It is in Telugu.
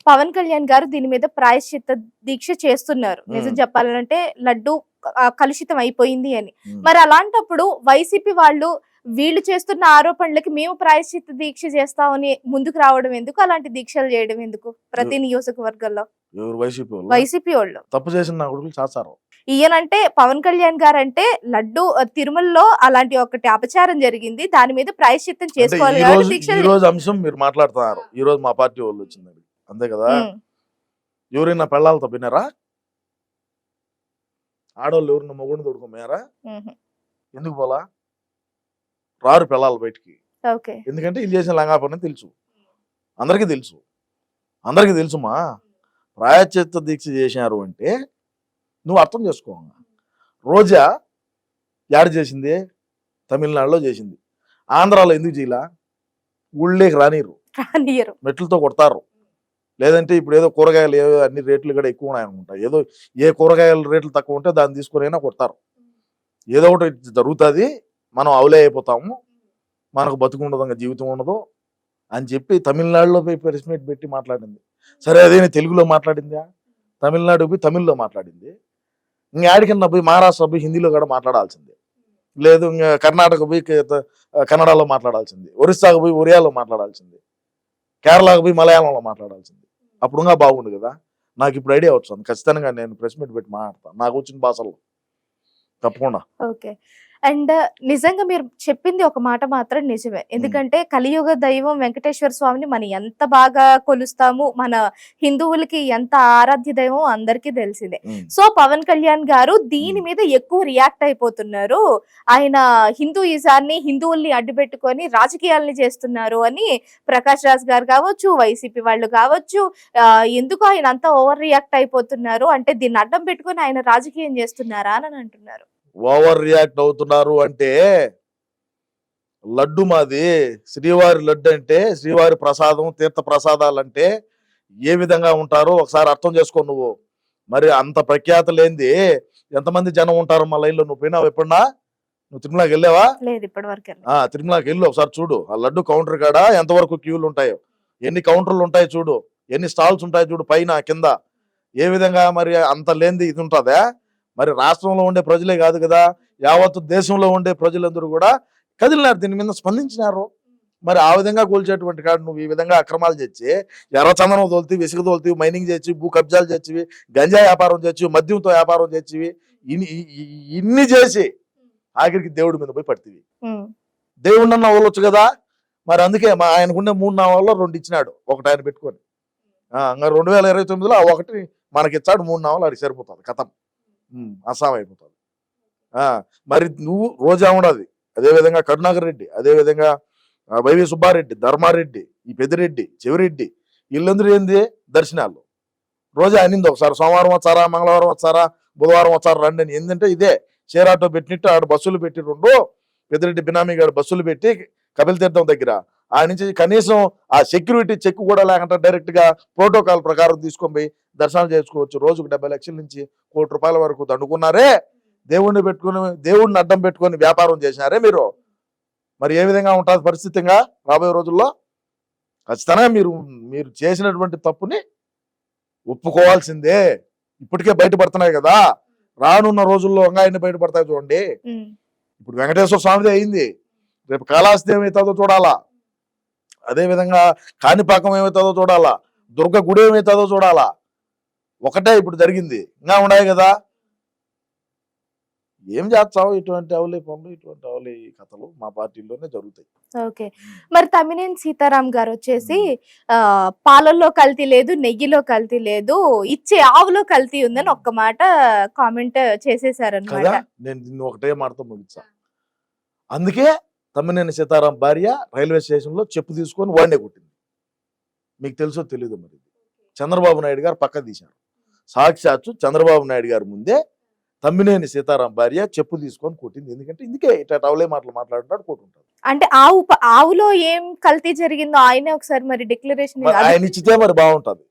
పవన్ కళ్యాణ్ గారు దీని మీద ప్రాయశ్చిత్త దీక్ష చేస్తున్నారు. నిజం ఉమ్, చెప్పాలంటే లడ్డు కలుషితం అయిపోయింది అని. ఉమ్. మరి అలాంటప్పుడు వైసీపీ వాళ్ళు వీళ్ళు చేస్తున్న ఆరోపణలకి మేము ప్రాయశ్చిత్త దీక్ష చేస్తామని ముందుకు రావడం ఎందుకు? అలాంటి దీక్షలు చేయడం ఎందుకు? ప్రతి నియోజకవర్గంలో ఎవరు వైసీపీ వాళ్ళు వైసీపీ వాళ్ళు తప్పు చేసిన నా కొడుకులు చేస్తారు. ఈయనంటే పవన్ కళ్యాణ్ గారు అంటే లడ్డు తిరుమలలో అలాంటి ఒకటి అపచారం జరిగింది. దాని మీద ప్రాయశ్చిత్తం అంటే చేసుకోవాలి ఈ కాబట్టి రోజు దీక్ష. ఈ రోజు అంశం మీరు మాట్లాడుతున్నారు. ఈ రోజు మా పార్టీ వాళ్ళు వచ్చింది అంతే కదా. ఎవరైనా పెళ్ళాలతో విన్నారా? ఆడవాళ్ళు ఎవరైనా మొగుడిని తోడుకోమయ్యారా? ఎందుకు పోలా? రారు పెళ్ళాలి బయటికి. ఓకే. ఎందుకంటే వీళ్ళు చేసిన లంగాపని తెలుసు, అందరికీ తెలుసు, అందరికీ తెలుసుమా. ప్రాయశ్చిత్త దీక్ష చేసినారు అంటే నువ్వు అర్థం చేసుకో. రోజా యాడ్ చేసింది తమిళనాడులో చేసింది, ఆంధ్రాలో ఎందుకు చేయాల? ఊళ్ళేకి రానిరు, మెట్లతో కొడతారు. లేదంటే ఇప్పుడు ఏదో కూరగాయలు ఏదో అన్ని రేట్లు కూడా ఎక్కువ ఉన్నాయనుకుంటా. ఏదో ఏ కూరగాయల రేట్లు తక్కువ ఉంటే దాన్ని తీసుకొని అయినా కొడతారు. ఏదో ఒకటి జరుగుతుంది, మనం అవులే అయిపోతాము, మనకు బతుకుండదు, ఇంకా జీవితం ఉండదు అని చెప్పి తమిళనాడులో పోయి ప్రెస్ మీట్ పెట్టి మాట్లాడింది. సరే అదే తెలుగులో మాట్లాడిందా? తమిళనాడు పోయి తమిళ్లో మాట్లాడింది. ఇంకా ఆడికన్నా పోయి మహారాష్ట్ర పోయి హిందీలో కూడా మాట్లాడాల్సిందే, లేదు ఇంకా కర్ణాటక పోయి కన్నడలో మాట్లాడాల్సింది, ఒరిస్సాకు పోయి ఒరియాలో మాట్లాడాల్సింది, కేరళకు పోయి మలయాళంలో మాట్లాడాల్సింది. అప్పుడు ఇంకా బాగుండు కదా. నాకు ఇప్పుడు ఐడియా వచ్చింది, ఖచ్చితంగా నేను ప్రెస్ మీట్ పెట్టి మాట్లాడతాను నాకు వచ్చిన భాషలో తప్పకుండా. ఓకే. అండ్ నిజంగా మీరు చెప్పింది ఒక మాట మాత్రం నిజమే. ఎందుకంటే కలియుగ దైవం వెంకటేశ్వర స్వామిని మనం ఎంత బాగా కొలుస్తాము, మన హిందువులకి ఎంత ఆరాధ్య దైవం అందరికీ తెలిసిందే. సో పవన్ కళ్యాణ్ గారు దీని మీద ఎక్కువ రియాక్ట్ అయిపోతున్నారు. ఆయన హిందూయిజాన్ని, హిందువుల్ని అడ్డుపెట్టుకొని రాజకీయాలని చేస్తున్నారు అని ప్రకాష్ రాజ్ గారు కావచ్చు, వైసీపీ వాళ్ళు కావచ్చు, ఎందుకు ఆయన అంతా ఓవర్ రియాక్ట్ అయిపోతున్నారు అంటే దీన్ని అడ్డం పెట్టుకొని ఆయన రాజకీయం చేస్తున్నారా అని అంటున్నారు. ఓవర్ రియాక్ట్ అవుతున్నారు అంటే లడ్డు మాది శ్రీవారి లడ్డు అంటే శ్రీవారి ప్రసాదం, తీర్థ ప్రసాదాలు అంటే ఏ విధంగా ఉంటారో ఒకసారి అర్థం చేసుకో నువ్వు. మరి అంత ప్రఖ్యాత లేనిది ఎంతమంది జనం ఉంటారు మా లైన్లో? నువ్వు పోయినావు ఎప్పుడన్నా? నువ్వు తిరుమలకి వెళ్ళావా? లేదు ఇప్పటి వరకు. తిరుమలకి వెళ్ళు ఒకసారి చూడు, ఆ లడ్డు కౌంటర్ కాడ ఎంతవరకు క్యూలు ఉంటాయో, ఎన్ని కౌంటర్లు ఉంటాయి చూడు, ఎన్ని స్టాల్స్ ఉంటాయి చూడు, పైన కింద. ఏ విధంగా మరి అంత లేనిది ఇది ఉంటుందా? మరి రాష్ట్రంలో ఉండే ప్రజలే కాదు కదా, యావత్తు దేశంలో ఉండే ప్రజలందరూ కూడా కదిలినారు, దీని మీద స్పందించినారు. మరి ఆ విధంగా కూల్చేటువంటి కాదు నువ్వు ఈ విధంగా అక్రమాలు చేసి ఎర్రచందనం తోలుతీవి, ఇసుక తోలుతీవి, మైనింగ్ చేసి, భూ కబ్జాలు చేసివి, గంజా వ్యాపారం చేసి, మద్యంతో వ్యాపారం చేసివి, ఇన్ని చేసి ఆఖరికి దేవుడి మీద పోయి పడుతుంది. దేవుడినన్నా వదలొచ్చు కదా. మరి అందుకే మా ఆయనకుండే 3 నావాల్లో 2 ఇచ్చినాడు, ఒకటి ఆయన పెట్టుకొని. 2029లో ఒకటి మనకి ఇచ్చాడు, 3 నావాలు అడిగి సరిపోతుంది, కథం అస్సాం అయిపోతుంది. మరి నువ్వు రోజా ఉండదు, అదేవిధంగా కరుణాకర్ రెడ్డి, అదేవిధంగా వైవి సుబ్బారెడ్డి, ధర్మారెడ్డి, ఈ పెద్దిరెడ్డి, చెవిరెడ్డి, వీళ్ళందరూ ఏంది దర్శనాలు. రోజా అనింది ఒకసారి సోమవారం వచ్చారా, మంగళవారం వచ్చారా, బుధవారం వచ్చారా రండి అని. ఏంటంటే ఇదే షేర్ ఆటో పెట్టినట్టు ఆడ బస్సులు పెట్టి 2 పెద్దిరెడ్డి బినామీ గారు బస్సులు పెట్టి కపిల తీర్థం దగ్గర ఆ నుంచి కనీసం ఆ సెక్యూరిటీ చెక్ కూడా లేకుండా డైరెక్ట్ గా ప్రోటోకాల్ ప్రకారం తీసుకొని పోయి దర్శనాలు చేసుకోవచ్చు. రోజుకు 70 లక్షల నుంచి ₹1,00,00,000 వరకు దండుకున్నారే. దేవుణ్ణి పెట్టుకుని, దేవుణ్ణి అడ్డం పెట్టుకొని వ్యాపారం చేసినారే మీరు. మరి ఏ విధంగా ఉంటుంది పరిస్థితిగా రాబోయే రోజుల్లో? ఖచ్చితంగా మీరు చేసినటువంటి తప్పుని ఒప్పుకోవాల్సిందే. ఇప్పటికే బయటపడుతున్నాయి కదా, రానున్న రోజుల్లో ఇంకా ఎన్ని బయటపడతాయి చూడండి. ఇప్పుడు వెంకటేశ్వర స్వామిదే అయింది, రేపు కాళహస్తి ఏమవుతుందో చూడాలా, అదేవిధంగా కాణిపాకం ఏమవుతుందో చూడాలా, దుర్గ గుడి ఏమవుతుందో చూడాలా. ఒకటే ఇప్పుడు జరిగింది, ఇంకా ఉన్నాయి కదా. ఏం చేస్తావు? ఇటువంటి అవలే పనులు, ఇటువంటి అవలే కథలు మా పార్టీలోనే జరుగుతాయి. ఓకే. మరి తమ్మినేని సీతారాం గారు వచ్చేసి పాలల్లో కల్తీ లేదు, నెయ్యిలో కల్తీ లేదు, ఇచ్చే ఆవులో కల్తీ ఉందని ఒక్క మాట కామెంట్ చేసేసారు అనమాట. నేను దీన్ని ఒకటే మాటతో ముగించా. అందుకే తమ్మినేని సీతారాం భార్య రైల్వే స్టేషన్ లో చెప్పు తీసుకొని వాడినే కొట్టింది. మీకు తెలుసో తెలీదు మరి. చంద్రబాబు నాయుడు గారు పక్క తీశారు, సాక్షాత్తు చంద్రబాబు నాయుడు గారు ముందే తమ్మినేని సీతారాం భార్య చెప్పు తీసుకొని కొట్టింది. ఎందుకంటే ఇందుకే ఇట్లా అవలే మాటలు మాట్లాడుతున్నాడు, కొట్టుంటాడు. అంటే ఆవులో ఏం కల్తీ జరిగిందో ఆయనే ఒకసారి మరి డిక్లరేషన్ ఆయన ఇచ్చితే మరి బాగుంటది.